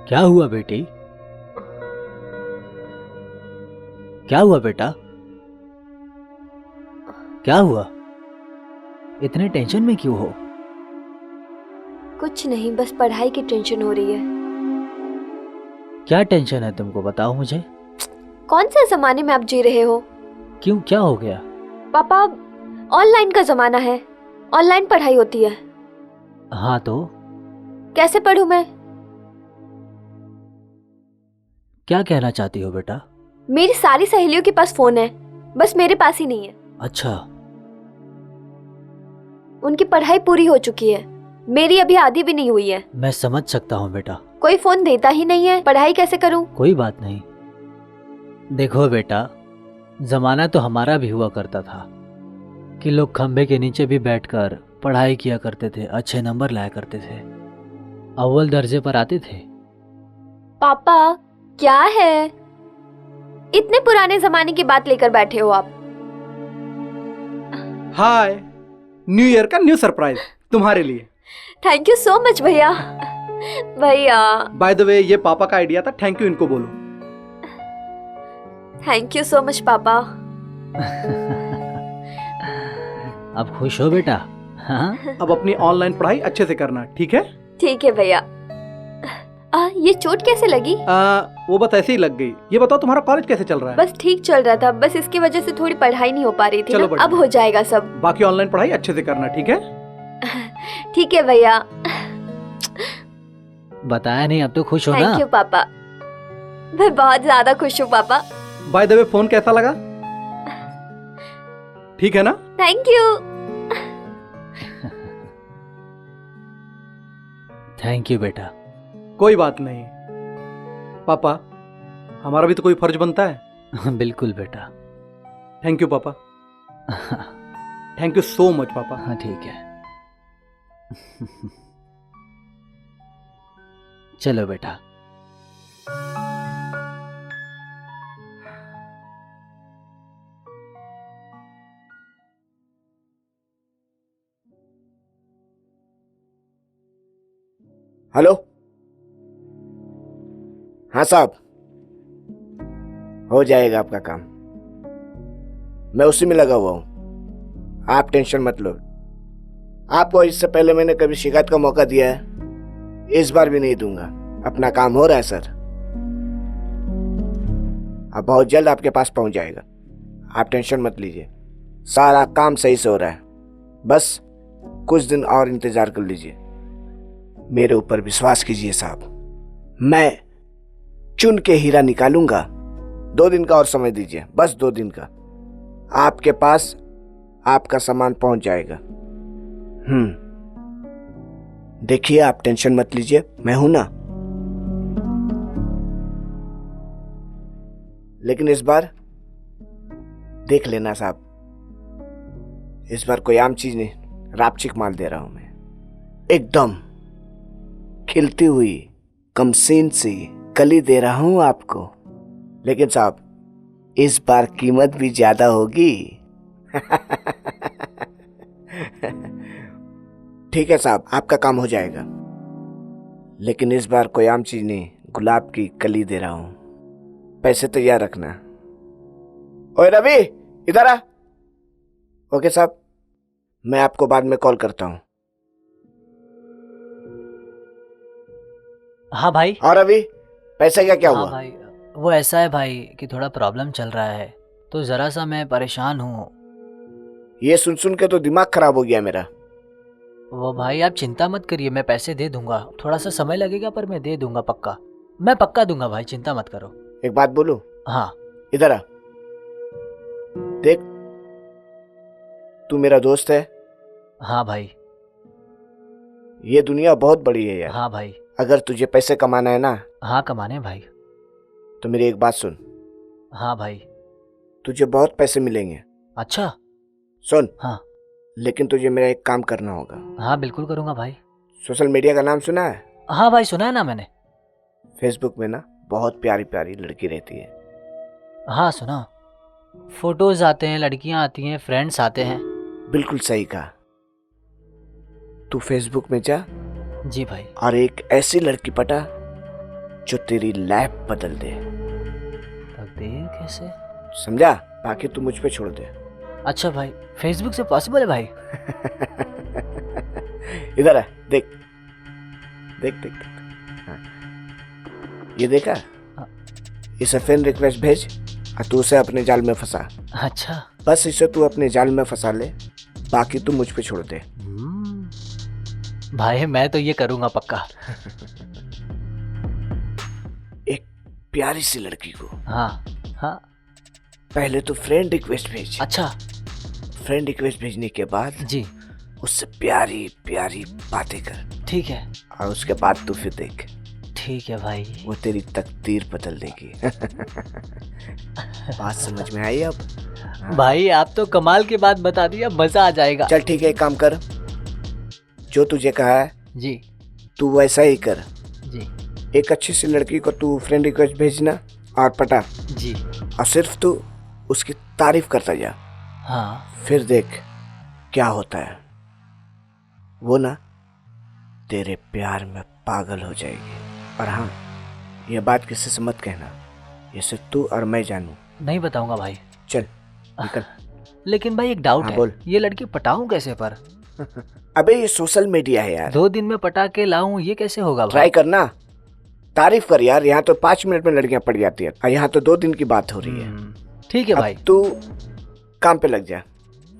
क्या हुआ बेटी? क्या हुआ बेटा? क्या हुआ? इतने टेंशन में क्यों हो? कुछ नहीं, बस पढ़ाई की टेंशन हो रही है। क्या टेंशन है तुमको, बताओ मुझे। कौन से जमाने में आप जी रहे हो? क्यों, क्या हो गया? पापा, ऑनलाइन का जमाना है, ऑनलाइन पढ़ाई होती है। हाँ तो कैसे पढूं मैं? क्या कहना चाहती हो बेटा? मेरी सारी सहेलियों के पास फोन है, बस मेरे पास ही नहीं है। अच्छा, उनकी पढ़ाई पूरी हो चुकी है, मेरी अभी आधी भी नहीं हुई है। मैं समझ सकता हूँ बेटा। कोई फोन देता ही नहीं है, पढ़ाई कैसे करूं? कोई बात नहीं। देखो बेटा, जमाना तो हमारा भी हुआ करता था कि लोग खंबे के नीचे भी बैठकर पढ़ाई किया करते थे, अच्छे नंबर लाया करते थे, अव्वल दर्जे पर आते थे। पापा, क्या है? इतने पुराने जमाने की बात लेकर बैठे हो आप। हाय, न्यू ईयर का न्यू सरप्राइज तुम्हारे लिए। थैंक यू सो मच भैया। भैया, बाय द वे, ये पापा का आइडिया था, थैंक यू इनको बोलो। थैंक यू सो मच पापा। अब खुश हो बेटा? हाँ? अब अपनी ऑनलाइन पढ़ाई अच्छे से करना, ठीक है? ठीक है भैया। ये चोट कैसे लगी? वो बस ऐसे ही लग गई। ये बताओ तुम्हारा कॉलेज कैसे चल रहा है? बस ठीक चल रहा था, बस इसकी वजह से थोड़ी पढ़ाई नहीं हो पा रही थी चलो ना। बढ़िया। अब हो जाएगा सब। बाकी ऑनलाइन पढ़ाई अच्छे से करना, ठीक है? ठीक है भैया। बताया नहीं, अब तो खुश हो ना? थैंक यू पापा, मैं बहुत ज्यादा खुश हूँ पापा। बाय द वे, फोन कैसा लगा? ठीक है ना? Thank you. थैंक यू बेटा। कोई बात नहीं पापा, हमारा भी तो कोई फर्ज बनता है। बिल्कुल बेटा। थैंक यू पापा, थैंक यू सो मच पापा। हाँ ठीक है। चलो बेटा। हेलो, हाँ साहब, हो जाएगा आपका काम। मैं उसी में लगा हुआ हूं, आप टेंशन मत लो। आपको इससे पहले मैंने कभी शिकायत का मौका दिया है, इस बार भी नहीं दूंगा। अपना काम हो रहा है सर, अब बहुत जल्द आपके पास पहुंच जाएगा। आप टेंशन मत लीजिए, सारा काम सही से हो रहा है। बस कुछ दिन और इंतजार कर लीजिए, मेरे ऊपर विश्वास कीजिए साहब। मैं चुन के हीरा निकालूंगा। 2 दिन का और समय दीजिए, बस 2 दिन का। आपके पास आपका सामान पहुंच जाएगा। देखिए, आप टेंशन मत लीजिए, मैं हूं ना। लेकिन इस बार देख लेना साहब, इस बार कोई आम चीज नहीं, रापचिक माल दे रहा हूं मैं। एकदम खिलती हुई कमसीन सी कली दे रहा हूं आपको। लेकिन साहब, इस बार कीमत भी ज्यादा होगी। ठीक है साहब, आपका काम हो जाएगा। लेकिन इस बार कोई आम चीज नहीं, गुलाब की कली दे रहा हूं। पैसे तैयार रखना। ओए रवि, इधर आ। ओके साहब, मैं आपको बाद में कॉल करता हूं। हाँ भाई। और रवि, पैसे का क्या हाँ हुआ? भाई, वो ऐसा है भाई कि थोड़ा प्रॉब्लम चल रहा है, तो जरा सा मैं परेशान हूँ। ये सुन सुन के तो दिमाग खराब हो गया मेरा। वो भाई आप चिंता मत करिए, मैं पैसे दे दूंगा। थोड़ा सा समय लगेगा पर मैं दे दूंगा, पक्का। मैं पक्का दूंगा भाई, चिंता मत करो। एक बात बोलूं? हाँ। इधर आ। देख, तू मेरा दोस्त है। हाँ भाई। ये दुनिया बहुत बड़ी है यार। हाँ भाई। अगर तुझे पैसे कमाना है ना, हाँ कमाने भाई। तो मेरी एक बात सुन। हाँ भाई। तुझे बहुत पैसे मिलेंगे। अच्छा। सुन। हाँ। लेकिन तुझे मेरा एक काम करना होगा। हाँ बिल्कुल करूँगा भाई। सोशल मीडिया का नाम सुना है? हाँ भाई, सुना है ना मैंने। फेसबुक में ना बहुत प्यारी प्यारी लड़की रहती है। हाँ सुना, फोटोज आते हैं, लड़कियां आती हैं, फ्रेंड्स आते हैं। बिल्कुल सही कहा। तू फेसबुक में जा जी भाई। और एक ऐसी लड़की पटा जो तेरी लाइफ बदल दे। तकदीर कैसे? समझा? बाकी तू मुझ पे छोड़ दे। अच्छा भाई, फेसबुक से पॉसिबल है भाई? इधर है, देख देख देख, देख। हाँ। ये देखा? हाँ। इसे फ्रेंड रिक्वेस्ट भेज और तू उसे अपने जाल में फंसा। अच्छा। बस इसे तू अपने जाल में फंसा ले, बाकी तू मुझ पे छोड़ दे। भाई मैं तो ये करूँगा पक्का। एक प्यारी सी लड़की को हाँ हाँ। पहले तो फ्रेंड रिक्वेस्ट भेज। अच्छा। फ्रेंड रिक्वेस्ट भेजने के बाद जी उससे प्यारी प्यारी बातें कर, ठीक है। और उसके बाद तू फिर देख, ठीक है भाई। वो तेरी तकदीर बदल देगी। बात समझ में आई अब? भाई आप तो कमाल की बात बता दिया, मजा आ जाएगा। चल ठीक है, एक काम कर, जो तुझे कहा है जी तू वैसा ही कर। जी एक अच्छी सी लड़की को तू फ्रेंड रिक्वेस्ट भेजना और पटा, जी। और सिर्फ तू उसकी तारीफ करता जा। हाँ फिर देख क्या होता है। वो ना तेरे प्यार में पागल हो जाएगी। और हाँ, ये बात किसी से मत कहना, ये सिर्फ तू और मैं जानूं। नहीं बताऊंगा भाई। चल निकल। लेकिन भाई एक डाउट हाँ, है, बोल। ये लड़की पटाऊं कैसे पर? अबे ये सोशल मीडिया है यार, 2 दिन में पटा के लाऊं, ये कैसे होगा भाई? ट्राई करना, तारीफ कर यार। यहाँ तो 5 मिनट में लड़कियां पड़ जाती है, और यहाँ तो 2 दिन की बात हो रही है। ठीक है भाई। अब तू काम पे लग जा,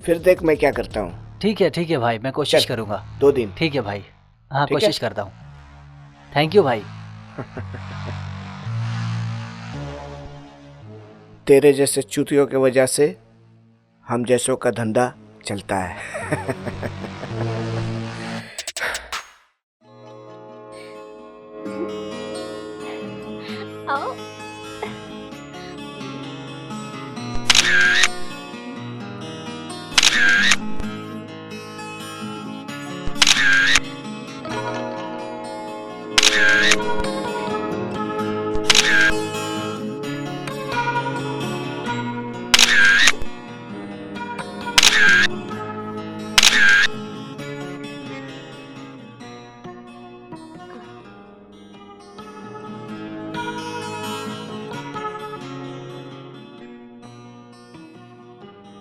फिर देख मैं क्या करता हूँ। ठीक है भाई, मैं कोशिश चल। करूंगा। 2 दिन। ठीक है भाई, हाँ ठीक है? कोशिश करता हूँ। थैंक यू भाई। तेरे जैसे चूतियों की वजह से हम जैसों का धंधा चलता है। आओ।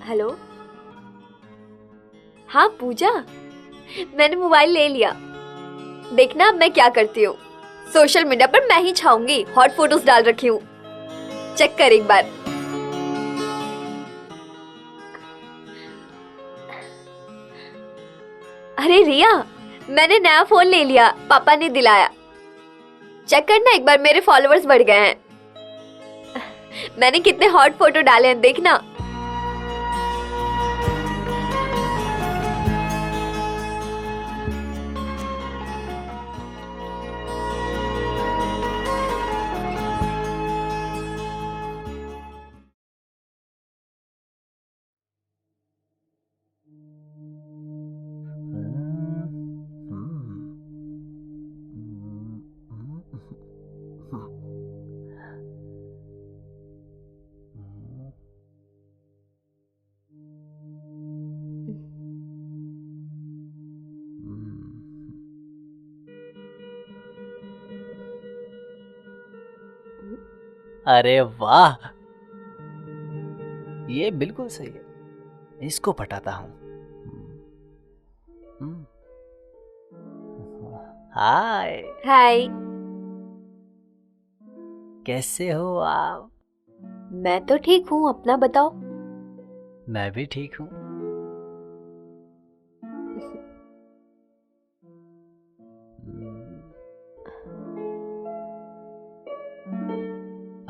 हेलो। हाँ पूजा, मैंने मोबाइल ले लिया। देखना अब मैं क्या करती हूँ। सोशल मीडिया पर मैं ही छाऊंगी, हॉट फोटोज डाल रखी हूँ, चेक कर एक बार। अरे रिया, मैंने नया फोन ले लिया, पापा ने दिलाया। चेक करना एक बार, मेरे फॉलोअर्स बढ़ गए हैं। मैंने कितने हॉट फोटो डाले हैं देखना। अरे वाह, ये बिल्कुल सही है, इसको पटाता हूँ। हाय। हाय। कैसे हो आप? मैं तो ठीक हूँ, अपना बताओ। मैं भी ठीक हूँ।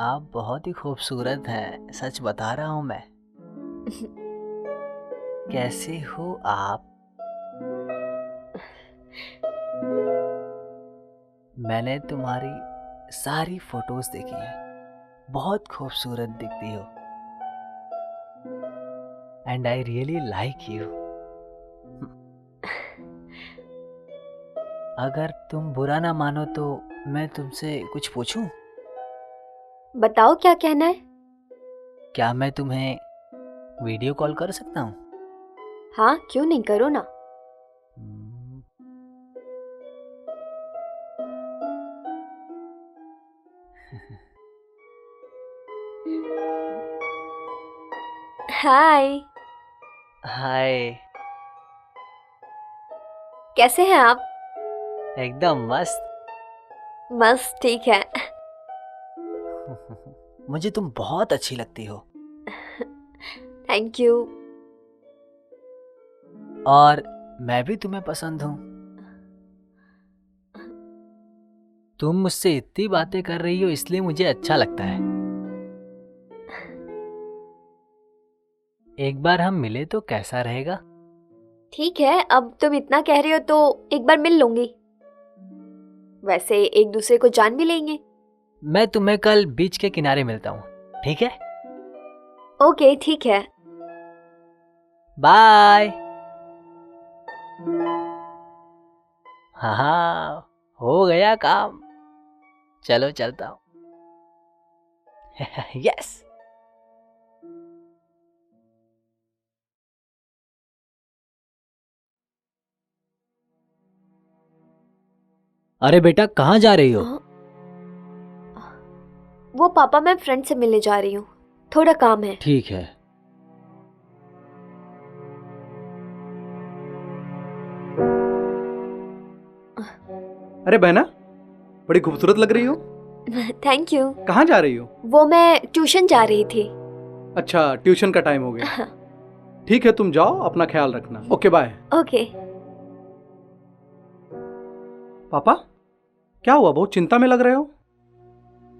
आप बहुत ही खूबसूरत हैं, सच बता रहा हूँ मैं। कैसे हो आप? मैंने तुम्हारी सारी फोटोज देखी हैं, बहुत खूबसूरत दिखती हो, and I really like you. अगर तुम बुरा ना मानो तो मैं तुमसे कुछ पूछूं? बताओ क्या कहना है। क्या मैं तुम्हें वीडियो कॉल कर सकता हूँ? हाँ क्यों नहीं, करो ना। हाय। हाय। कैसे हैं आप? एकदम मस्त। मस्त, ठीक है। मुझे तुम बहुत अच्छी लगती हो। Thank you. और मैं भी तुम्हें पसंद हूँ। तुम मुझसे इतनी बातें कर रही हो इसलिए मुझे अच्छा लगता है। एक बार हम मिले तो कैसा रहेगा? ठीक है, अब तुम इतना कह रहे हो तो एक बार मिल लूंगी। वैसे एक दूसरे को जान भी लेंगे। मैं तुम्हें कल बीच के किनारे मिलता हूँ, ठीक है? ओके, ठीक है। बाय। हाँ, हो गया काम। चलो चलता हूँ। यस। अरे बेटा, कहाँ जा रही हो? वो पापा, मैं फ्रेंड से मिलने जा रही हूँ, थोड़ा काम है। ठीक है। अरे बहना, बड़ी खूबसूरत लग रही हो। Thank you. कहाँ जा रही हो? वो मैं ट्यूशन जा रही थी। अच्छा, ट्यूशन का टाइम हो गया। ठीक है, तुम जाओ, अपना ख्याल रखना। Okay, bye. ओके। पापा, क्या हुआ? बहुत चिंता में लग रहे हो।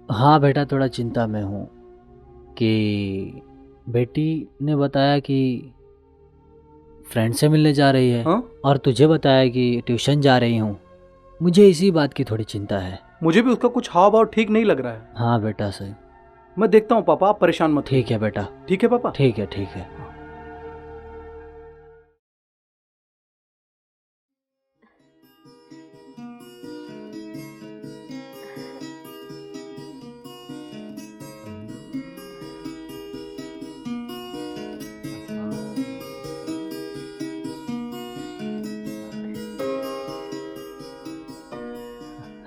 हाँ बेटा, थोड़ा चिंता में हूँ कि बेटी ने बताया कि फ्रेंड से मिलने जा रही है। हाँ? और तुझे बताया कि ट्यूशन जा रही हूँ। मुझे इसी बात की थोड़ी चिंता है। मुझे भी उसका कुछ हाव भाव ठीक नहीं लग रहा है। हाँ बेटा, सही। मैं देखता हूँ पापा, आप परेशान मत ठीक है बेटा। होइए। ठीक है पापा। ठीक है, ठीक है।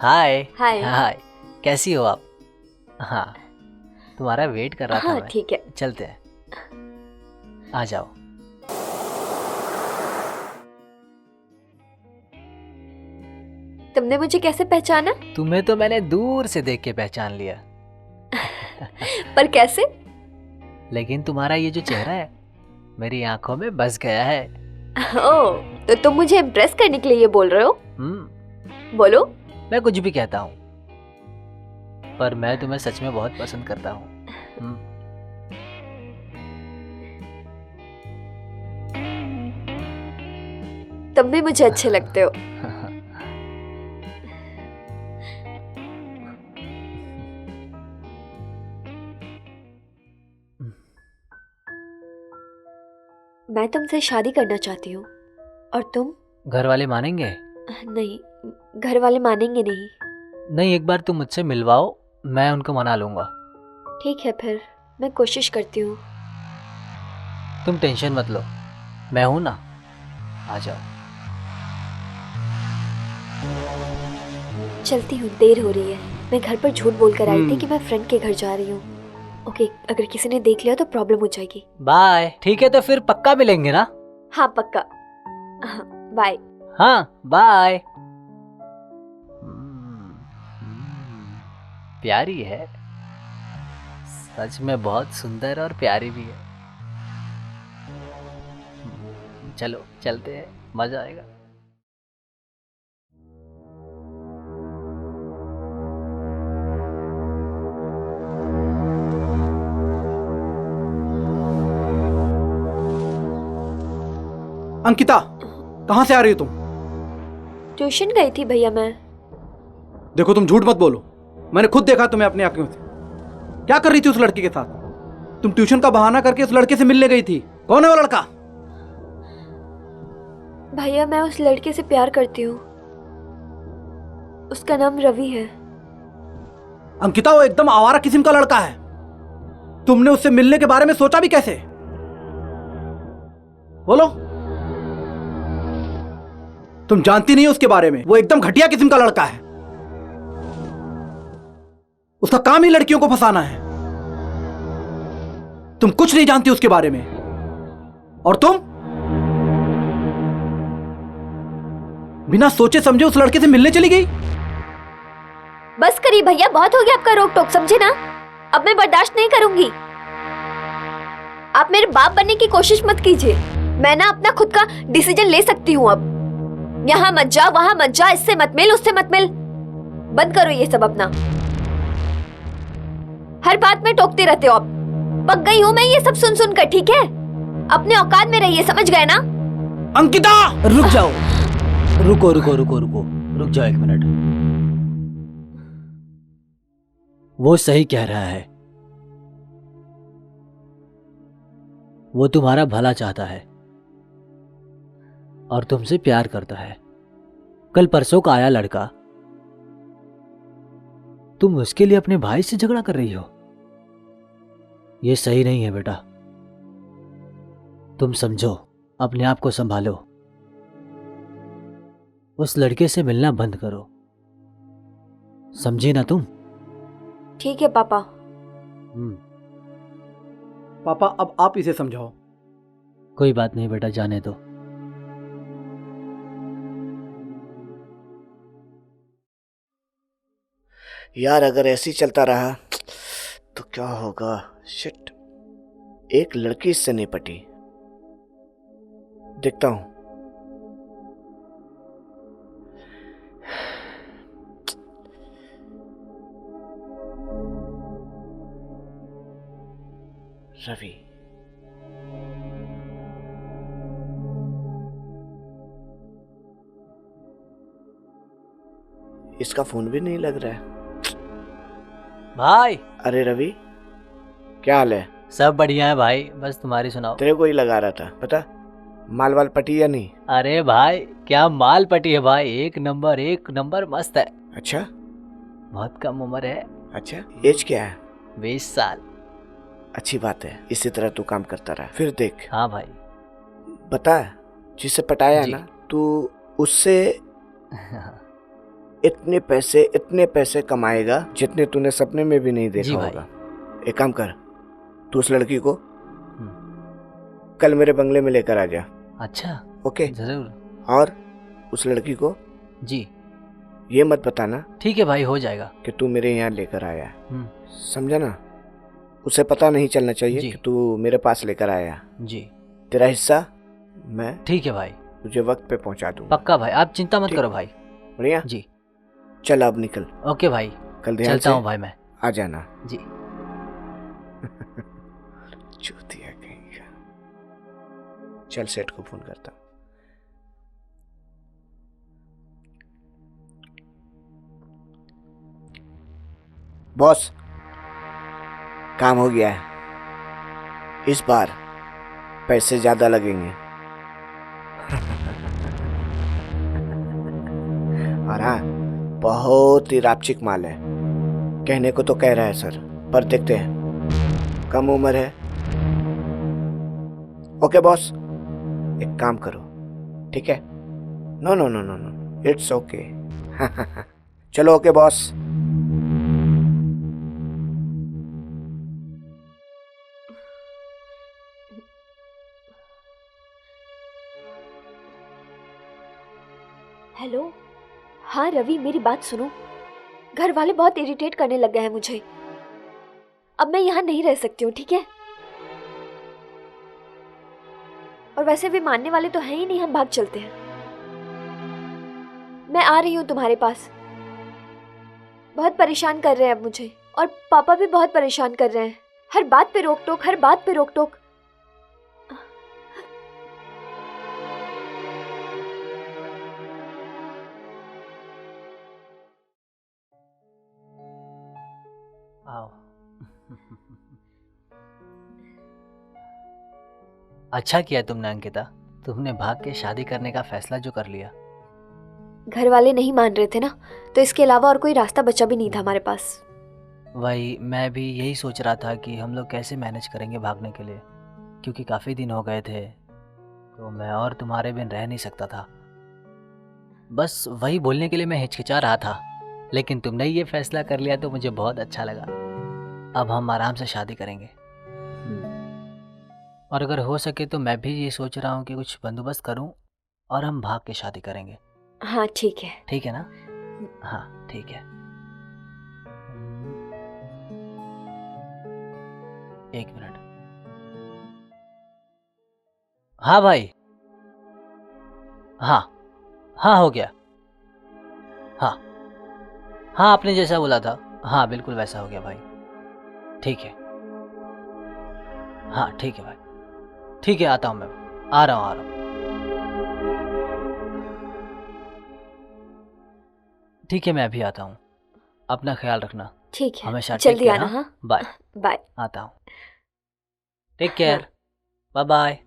हाय। हाय। हाय। कैसी हो आप? हाँ, तुम्हारा वेट कर रहा था हाँ, मैं। ठीक है। चलते हैं, आ जाओ। तुमने मुझे कैसे पहचाना? तुम्हें तो मैंने दूर से देख के पहचान लिया। पर कैसे? लेकिन तुम्हारा ये जो चेहरा है मेरी आंखों में बस गया है। ओह, तो तुम मुझे इम्प्रेस करने के लिए ये बोल रहे हो? बोलो। मैं कुछ भी कहता हूँ, पर मैं तुम्हें सच में बहुत पसंद करता हूँ। तुम भी मुझे अच्छे लगते हो। मैं तुमसे शादी करना चाहती हूँ। और तुम? घर वाले मानेंगे? नहीं, घर वाले मानेंगे नहीं। नहीं, एक बार तुम मुझसे मिलवाओ, मैं उनको मना लूंगा। ठीक है, फिर मैं कोशिश करती हूँ। तुम टेंशन मत लो, मैं हूं ना, आ जाओ। चलती हूँ, देर हो रही है। मैं घर पर झूठ बोल कर आई थी कि मैं फ्रेंड के घर जा रही हूँ। ओके, अगर किसी ने देख लिया तो प्रॉब्लम हो जाएगी। बाय। ठीक है, तो फिर पक्का मिलेंगे ना? हाँ, पक्का। बाय। हाँ, बाय। प्यारी है, सच में बहुत सुंदर और प्यारी भी है। चलो चलते हैं, मजा आएगा। अंकिता, कहाँ से आ रही हो तुम? ट्यूशन गई थी भैया मैं। देखो, तुम झूठ मत बोलो, मैंने खुद देखा तुम्हें अपनी आंखों से। क्या कर रही थी उस लड़के के साथ? तुम ट्यूशन का बहाना करके उस लड़के से मिलने गई थी। कौन है वो लड़का? भैया, मैं उस लड़के से प्यार करती हूँ। उसका नाम रवि है। अंकिता, वो एकदम आवारा किस्म का लड़का है। तुमने उससे मिलने के बारे में सोचा भी कैसे? बोलो। तुम जानती नहीं हो उसके बारे में, वो एकदम घटिया किस्म का लड़का है। उसका काम ही लड़कियों को फंसाना है। तुम कुछ नहीं जानती उसके बारे में। और तुम बिना सोचे समझे उस लड़के से मिलने चली गई। बस करिए भैया, बहुत हो गया आपका रोक टोक, समझे ना? अब मैं बर्दाश्त नहीं करूंगी। आप मेरे बाप बनने की कोशिश मत कीजिए। मैं ना अपना खुद का डिसीजन ले सकती हूँ अब। यहाँ मत जा, वहां मत जा, इससे मत मिल, उससे मत मिल। बंद करो ये सब अपना। हर बात में टोकते रहते हो आप। पक गई हूँ मैं ये सब सुन सुन कर, ठीक है? अपने औकात में रहिए, समझ गए ना? अंकिता रुक जाओ, रुको रुको रुको रुको, रुक जाओ 1 मिनट। वो सही कह रहा है, वो तुम्हारा भला चाहता है और तुमसे प्यार करता है। कल परसों का आया लड़का, तुम उसके लिए अपने भाई से झगड़ा कर रही हो। ये सही नहीं है बेटा, तुम समझो, अपने आप को संभालो। उस लड़के से मिलना बंद करो, समझी ना तुम? ठीक है पापा। पापा अब आप इसे समझाओ। कोई बात नहीं बेटा, जाने दो। यार अगर ऐसे ही चलता रहा तो क्या होगा। शिट, एक लड़की इससे नहीं पटी। देखता हूं। रवि, इसका फोन भी नहीं लग रहा है। भाई अरे रवि, क्या हाल है? सब बढ़िया है भाई, बस तुम्हारी सुनाओ। तेरे को ही लगा रहा था, पता माल वाल पटी या नहीं? अरे भाई क्या माल पटी है भाई, एक नंबर मस्त है। अच्छा बहुत कम उम्र है, अच्छा, एज क्या है? 20 साल। अच्छी बात है, इसी तरह तू काम करता रहा। फिर देख, हाँ भाई। बता, जिसे पटाया है जी। ना तू, उससे इतने पैसे कमाएगा जितने तूने सपने में भी नहीं देखा जी भाई। होगा। एक काम कर, तू उस लड़की को कल मेरे बंगले में लेकर आ जा। अच्छा ओके? जरूर। और उस लड़की को जी ये मत बताना ठीक है भाई, हो जाएगा। कि तू मेरे यहाँ लेकर आया है, हम्म, समझा ना? उसे पता नहीं चलना चाहिए जी। कि तू मेरे पास लेकर आया। जी तेरा हिस्सा मैं ठीक है भाई, तुझे वक्त पे पहुंचा दूंगा। पक्का भाई, आप चिंता मत ठीक। करो भाई। बढ़िया, जी चल अब निकल, ओके भाई, कल ध्यान चलता से हूँ भाई मैं। आ जाना। जी। चूतिया कहीं का। चल सेठ को फोन करता हूं। बॉस, काम हो गया है। इस बार पैसे ज्यादा लगेंगे। और हाँ, बहुत ही रापचिक माल है। कहने को तो कह रहा है सर, पर देखते हैं, कम उम्र है। ओके बॉस, एक काम करो, ठीक है? No no no no no, it's okay. चलो ओके बॉस। हेलो, हाँ रवि, मेरी बात सुनो। घर वाले बहुत इरिटेट करने लग गए हैं मुझे। अब मैं यहाँ नहीं रह सकती हूँ, ठीक है? और वैसे भी मानने वाले तो हैं ही नहीं, हम भाग चलते हैं। मैं आ रही हूँ तुम्हारे पास। बहुत परेशान कर रहे हैं अब मुझे, और पापा भी बहुत परेशान कर रहे हैं। हर बात पे रोक टोक, हर बात पे रोक टोक। आओ। अच्छा किया तुमने अंकिता, तुमने भाग के शादी करने का फैसला जो कर लिया। घर वाले नहीं मान रहे थे ना, तो इसके अलावा और कोई रास्ता बचा भी नहीं था हमारे पास। वही मैं भी यही सोच रहा था कि हम लोग कैसे मैनेज करेंगे भागने के लिए, क्योंकि काफ़ी दिन हो गए थे, तो मैं और तुम्हारे बिन रह नहीं सकता था। बस वही बोलने के लिए मैं हिचकिचा रहा था, लेकिन तुमने ये फैसला कर लिया तो मुझे बहुत अच्छा लगा। अब हम आराम से शादी करेंगे। और अगर हो सके तो मैं भी ये सोच रहा हूँ कि कुछ बंदोबस्त करूँ और हम भाग के शादी करेंगे। हाँ ठीक है। ठीक है ना? हाँ ठीक है। एक मिनट। हाँ भाई। हाँ हाँ हो गया। हाँ हाँ आपने जैसा बोला था, हाँ बिल्कुल वैसा हो गया भाई। ठीक है। हाँ ठीक है भाई। ठीक है, आता हूँ मैं। आ रहा हूँ। ठीक है, मैं अभी आता हूँ। अपना ख्याल रखना। ठीक है, हमेशा जल्दी take care, आना। हाँ? हाँ बाय। बाय। आता हूँ। Take care. Bye bye.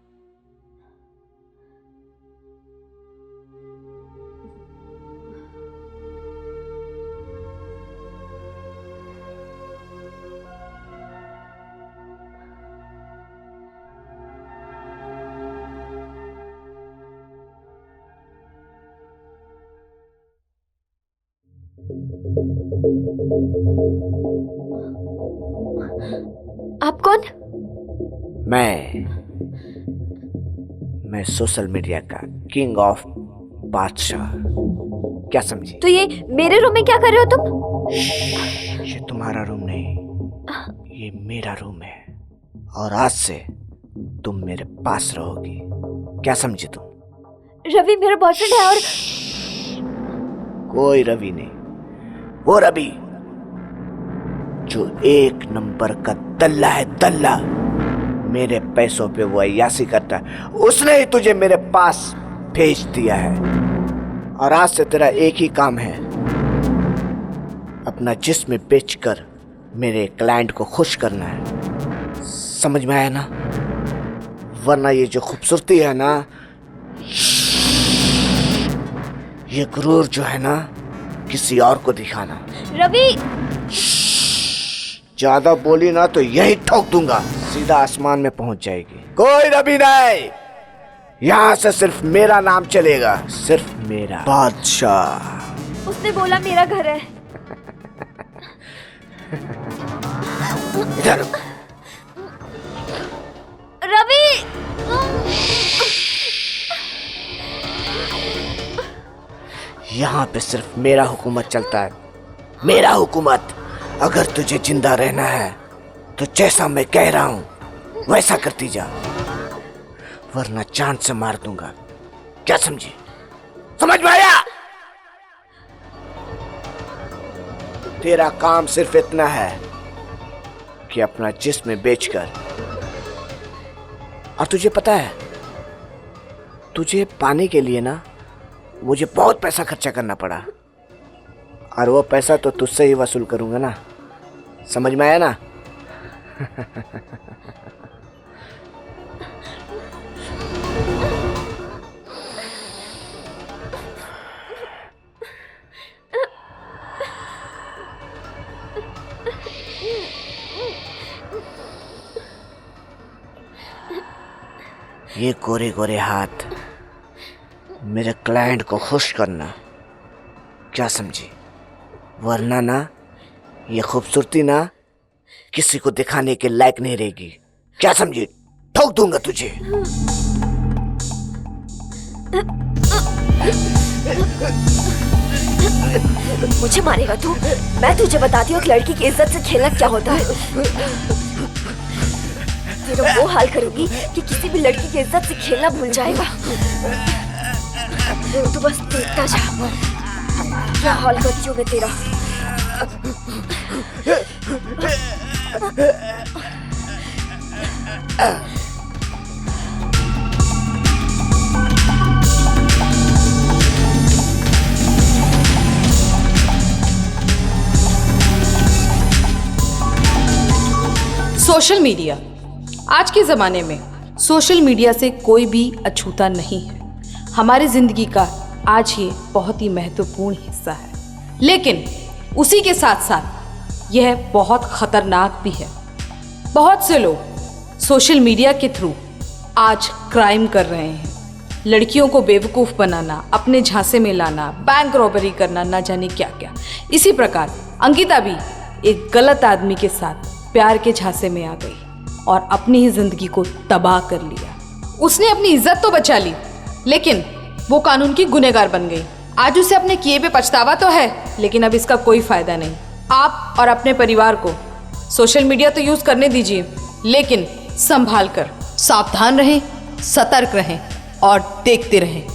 आप कौन? मैं सोशल मीडिया का किंग ऑफ बादशाह। क्या समझी? तो ये मेरे रूम में क्या कर रहे हो तुम? ये तुम्हारा रूम नहीं, ये मेरा रूम है और आज से तुम मेरे पास रहोगी। क्या समझी तुम? रवि मेरा बॉयफ्रेंड है। और कोई रवि नहीं, वो रवि जो एक नंबर का दल्ला है, दल्ला। मेरे पैसों पे वो अय्यासी करता है, उसने ही तुझे मेरे पास भेज दिया है। और आज से तेरा एक ही काम है, अपना जिस्म बेचकर मेरे क्लाइंट को खुश करना है। समझ में आया ना? वरना ये जो खूबसूरती है ना, ये गुरूर जो है ना, किसी और को दिखाना। रवि ज्यादा बोली ना तो यही ठोक दूंगा, सीधा आसमान में पहुंच जाएगी। कोई रवि नहीं, यहाँ से सिर्फ मेरा नाम चलेगा, सिर्फ मेरा। बादशाह। उसने बोला मेरा घर है। इधर रवि यहाँ पे सिर्फ मेरा हुकूमत चलता है, मेरा हुकूमत। अगर तुझे जिंदा रहना है तो जैसा मैं कह रहा हूँ वैसा करती जा, वरना चांद से मार दूंगा। क्या समझी? समझ में आया? तेरा काम सिर्फ इतना है कि अपना जिस्म बेचकर, और तुझे पता है, तुझे पाने के लिए ना मुझे बहुत पैसा खर्चा करना पड़ा, और वो पैसा तो तुझसे ही वसूल करूंगा ना। समझ में आया ना? ये गोरे गोरे हाथ मेरे क्लाइंट को खुश करना। क्या समझी? वरना ना ये खूबसूरती ना किसी को दिखाने के लायक नहीं रहेगी। क्या समझी? ठोक दूंगा तुझे। मुझे मारेगा तू? मैं तुझे बताती हूँ कि लड़की की इज्जत से खेलना क्या होता है। तेरा वो हाल करूंगी कि किसी भी लड़की की इज्जत से खेलना भूल जाएगा। तू बस देखता जा क्या हाल करती हूँ मैं तेरा। Social media. आज के ज़माने में सोशल मीडिया से कोई भी अछूता नहीं है। हमारी ज़िंदगी का आज ये बहुत ही महत्वपूर्ण हिस्सा है, लेकिन उसी के साथ साथ यह बहुत ख़तरनाक भी है। बहुत से लोग सोशल मीडिया के थ्रू आज क्राइम कर रहे हैं। लड़कियों को बेवकूफ़ बनाना, अपने झांसे में लाना, बैंक रॉबरी करना, ना जाने क्या क्या। इसी प्रकार अंकिता भी एक गलत आदमी के साथ प्यार के झांसे में आ गई। और अपनी ही जिंदगी को तबाह कर लिया। उसने अपनी इज्जत तो बचा ली, लेकिन वो कानून की गुनहगार बन गई। आज उसे अपने किए पे पछतावा तो है, लेकिन अब इसका कोई फायदा नहीं। आप और अपने परिवार को सोशल मीडिया तो यूज करने दीजिए, लेकिन संभाल कर, सावधान रहें, सतर्क रहें और देखते रहें।